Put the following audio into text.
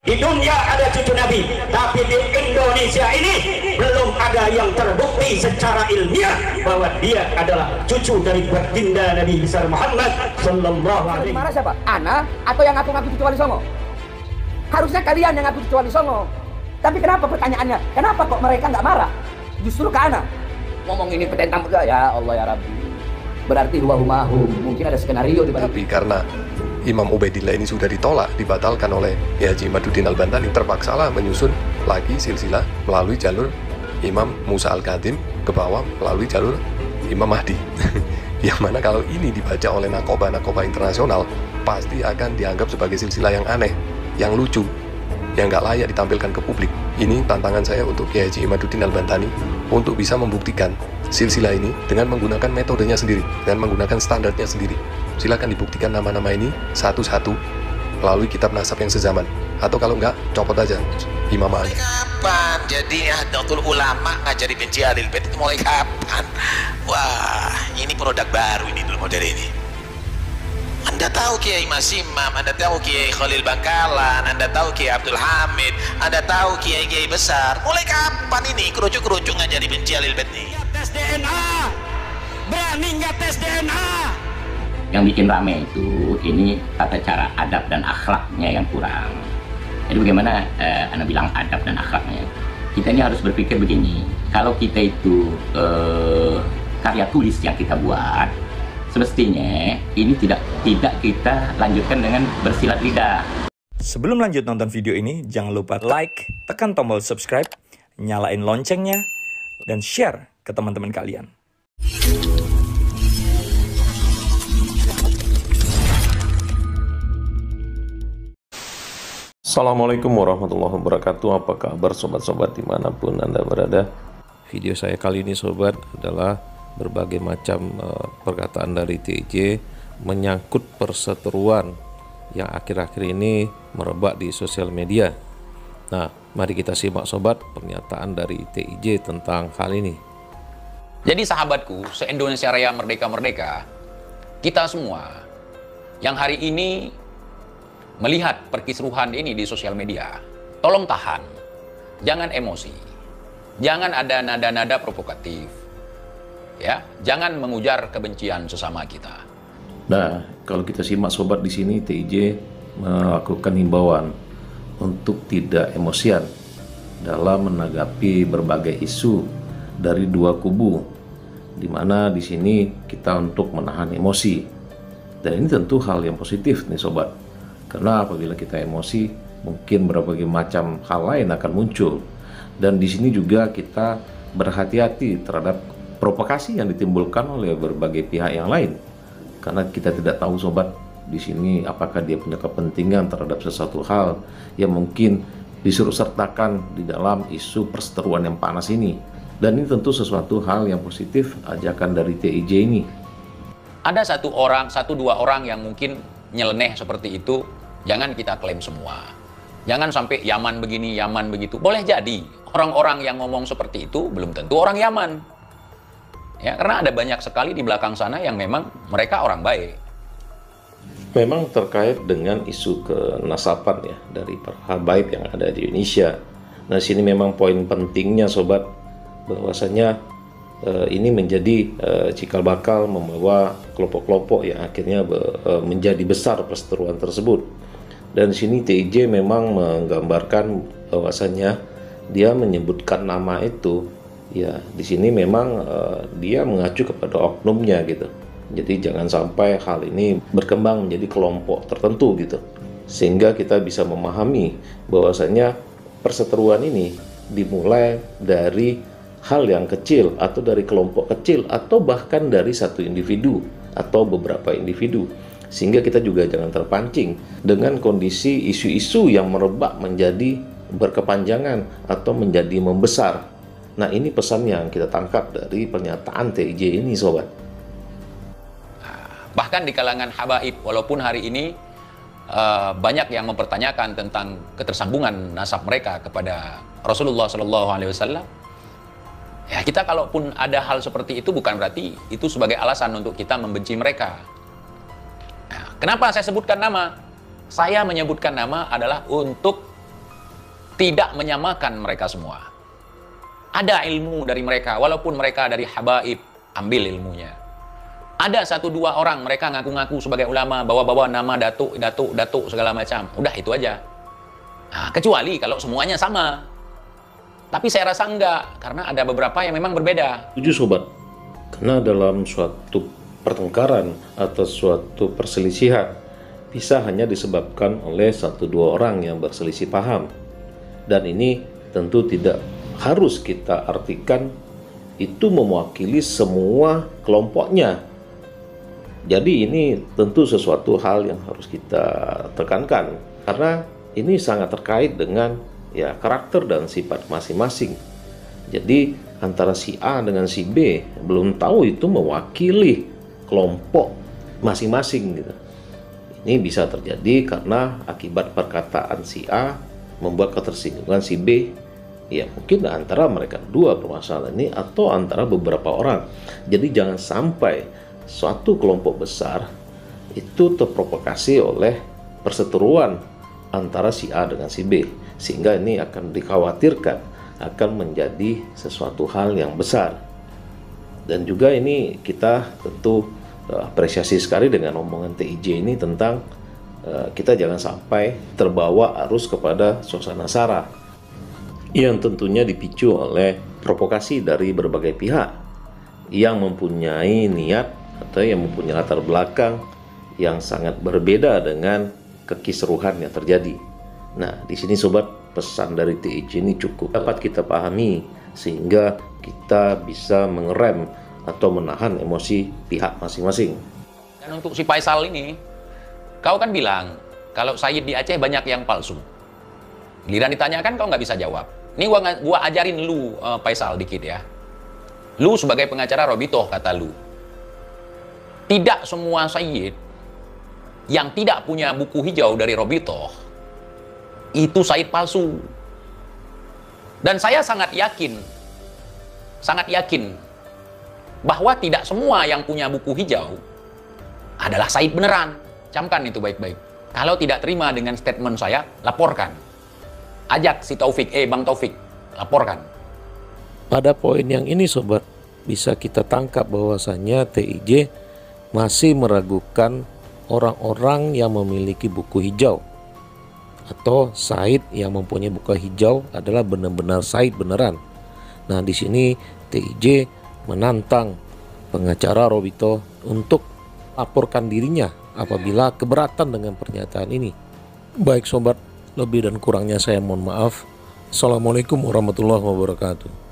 Di dunia ada cucu Nabi, tapi di Indonesia ini belum ada yang terbukti secara ilmiah bahwa dia adalah cucu dari baginda Nabi besar Muhammad sallallahu alaihi wasallam. Siapa? Ana atau yang ngaku-ngaku cucu Wali Songo? Harusnya kalian yang ngaku cucu Wali Songo. Tapi kenapa pertanyaannya? Kenapa kok mereka nggak marah? Justru ke Ana. Ngomong ini petentang ya Allah ya Rabbi. Berarti huwahumahum. Mungkin ada skenario di balik. Tapi karena Imam Ubaidillah ini sudah ditolak, dibatalkan oleh Haji Imaduddin Al-Bantani, terpaksalah menyusun lagi silsilah melalui jalur Imam Musa Al-Kadhim ke bawah melalui jalur Imam Mahdi. Yang mana kalau ini dibaca oleh nakoba-nakoba internasional, pasti akan dianggap sebagai silsilah yang aneh, yang lucu, yang nggak layak ditampilkan ke publik. Ini tantangan saya untuk Haji Imaduddin Al-Bantani untuk bisa membuktikan silsilah ini dengan menggunakan metodenya sendiri, dengan menggunakan standarnya sendiri. Silakan dibuktikan nama-nama ini satu-satu melalui kitab nasab yang sezaman, atau kalau enggak, copot aja Imam Ali. Kapan jadi Nahdlatul Ulama ngajari benci Ahlul Bait itu mulai kapan? Wah, ini produk baru ini dulu model ini. Anda tahu Kiai Mas Imam, Anda tahu Kiai Khalil Bangkalan, Anda tahu Kiai Abdul Hamid, Anda tahu Kiai-Kiai besar. Mulai kapan ini kerucuk-kerucuk ngajari benci Ahlul Bait nih? Tes DNA, berani nggak tes DNA? Yang bikin rame itu ini tata cara adab dan akhlaknya yang kurang. Jadi bagaimana Anda bilang adab dan akhlaknya? Kita ini harus berpikir begini, kalau kita itu karya tulis yang kita buat, semestinya ini tidak kita lanjutkan dengan bersilat lidah. Sebelum lanjut nonton video ini, jangan lupa like, tekan tombol subscribe, nyalain loncengnya, dan share ke teman-teman kalian. Assalamualaikum warahmatullahi wabarakatuh. Apa kabar sobat-sobat dimanapun Anda berada? Video saya kali ini sobat adalah berbagai macam perkataan dari TJ menyangkut perseteruan yang akhir-akhir ini merebak di sosial media. Nah, mari kita simak sobat pernyataan dari TJ tentang hal ini. Jadi sahabatku, se-Indonesia Raya merdeka-merdeka, kita semua yang hari ini melihat perkisruhan ini di sosial media, tolong tahan, jangan emosi, jangan ada nada-nada provokatif, ya, jangan mengujar kebencian sesama kita. Nah, kalau kita simak sobat di sini, TJ melakukan himbauan untuk tidak emosian dalam menanggapi berbagai isu dari dua kubu, di mana di sini kita untuk menahan emosi. Dan ini tentu hal yang positif nih sobat. Karena apabila kita emosi, mungkin berbagai macam hal lain akan muncul. Dan di sini juga kita berhati-hati terhadap provokasi yang ditimbulkan oleh berbagai pihak yang lain. Karena kita tidak tahu sobat di sini apakah dia punya kepentingan terhadap sesuatu hal yang mungkin disuruh sertakan di dalam isu perseteruan yang panas ini. Dan ini tentu sesuatu hal yang positif ajakan dari TIJ ini. Ada satu dua orang yang mungkin nyeleneh seperti itu, jangan kita klaim semua. Jangan sampai Yaman begini, Yaman begitu. Boleh jadi orang-orang yang ngomong seperti itu belum tentu orang Yaman. Ya, karena ada banyak sekali di belakang sana yang memang mereka orang baik. Memang terkait dengan isu kenasaban ya dari para habaib yang ada di Indonesia. Nah, sini memang poin pentingnya sobat, bahwasanya ini menjadi cikal bakal membawa kelompok-kelompok yang akhirnya menjadi besar perseteruan tersebut. Dan di sini TJ memang menggambarkan bahwasanya dia menyebutkan nama itu ya, di sini memang dia mengacu kepada oknumnya gitu. Jadi jangan sampai hal ini berkembang menjadi kelompok tertentu gitu, sehingga kita bisa memahami bahwasanya perseteruan ini dimulai dari hal yang kecil atau dari kelompok kecil atau bahkan dari satu individu atau beberapa individu, sehingga kita juga jangan terpancing dengan kondisi isu-isu yang merebak menjadi berkepanjangan atau menjadi membesar. Nah, ini pesan yang kita tangkap dari pernyataan TJ ini sobat. Bahkan di kalangan habaib, walaupun hari ini banyak yang mempertanyakan tentang ketersambungan nasab mereka kepada Rasulullah SAW, ya, kita kalaupun ada hal seperti itu bukan berarti itu sebagai alasan untuk kita membenci mereka. Nah, kenapa saya sebutkan nama? Saya menyebutkan nama adalah untuk tidak menyamakan mereka semua. Ada ilmu dari mereka, walaupun mereka dari habaib, ambil ilmunya. Ada 1-2 orang mereka ngaku-ngaku sebagai ulama, bawa-bawa nama datuk segala macam. Udah itu aja. Nah, kecuali kalau semuanya sama. Tapi saya rasa enggak, karena ada beberapa yang memang berbeda. Setuju sobat, karena dalam suatu pertengkaran atau suatu perselisihan bisa hanya disebabkan oleh 1-2 orang yang berselisih paham. Dan ini tentu tidak harus kita artikan itu mewakili semua kelompoknya. Jadi ini tentu sesuatu hal yang harus kita tekankan, karena ini sangat terkait dengan ya karakter dan sifat masing-masing. Jadi antara si A dengan si B belum tahu itu mewakili kelompok masing-masing gitu. Ini bisa terjadi karena akibat perkataan si A membuat ketersinggungan si B. Ya mungkin antara mereka dua permasalahan ini atau antara beberapa orang. Jadi jangan sampai suatu kelompok besar itu terprovokasi oleh perseteruan antara si A dengan si B, sehingga ini akan dikhawatirkan akan menjadi sesuatu hal yang besar. Dan juga ini kita tentu apresiasi sekali dengan omongan TIJ ini tentang kita jangan sampai terbawa arus kepada suasana sara yang tentunya dipicu oleh provokasi dari berbagai pihak yang mempunyai niat atau yang mempunyai latar belakang yang sangat berbeda dengan kekisruhan yang terjadi. Nah, di sini sobat, pesan dari TIJ ini cukup dapat kita pahami sehingga kita bisa mengerem atau menahan emosi pihak masing-masing. Dan untuk si Faisal ini, kau kan bilang kalau Sayyid di Aceh banyak yang palsu. Giliran ditanyakan kau nggak bisa jawab. Ini gua ajarin lu Faisal dikit ya. Lu sebagai pengacara Robitoh, kata lu, tidak semua Sayyid yang tidak punya buku hijau dari Robitoh itu Sayyid palsu. Dan saya sangat yakin bahwa tidak semua yang punya buku hijau adalah Sayyid beneran. Camkan itu baik-baik. Kalau tidak terima dengan statement saya, laporkan. Ajak si Taufik, Bang Taufik, laporkan. Pada poin yang ini sobat, bisa kita tangkap bahwasannya TIJ masih meragukan orang-orang yang memiliki buku hijau, atau Said yang mempunyai buku hijau adalah benar-benar Said beneran. Nah, di sini TIJ menantang pengacara Robitoh untuk laporkan dirinya apabila keberatan dengan pernyataan ini. Baik sobat, lebih dan kurangnya saya mohon maaf. Assalamualaikum warahmatullahi wabarakatuh.